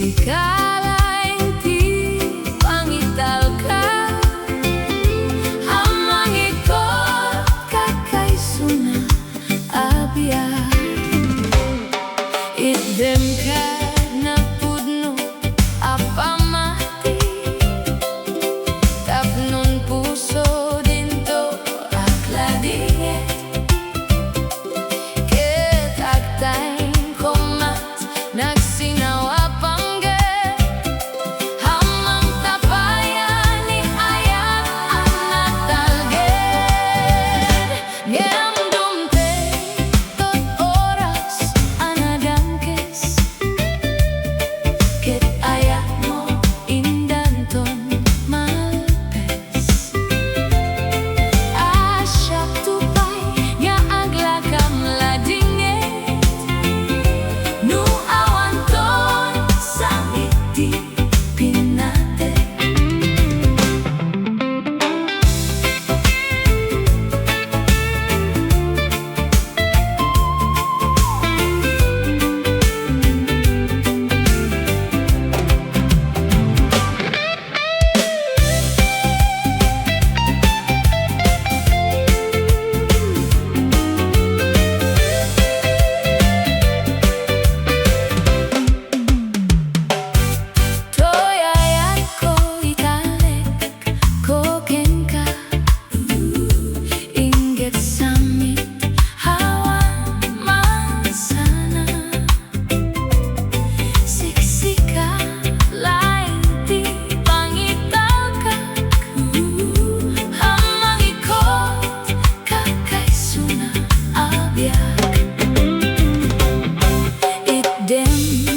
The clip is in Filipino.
Sikala inti pangital ka, hamang ikot kakaisuna abya. Idem ka na pudno apamati, tapnon puso dinto akladiet. Ket agtay komat nagsinawa pangget, hamang tapayan ni Ayat ang natalged. Ngem dumte tot oras anadangkes, ket Ayat mo indanton malpes. Asyak tupay nga aglakam ladinget, nu awanton sa ngiti pinate. Toy Ayat ko italek koken ka, inggit samit hawa mansana. Siksika lain ti pangital ka, hamang ikot kakaisuna abya. Idem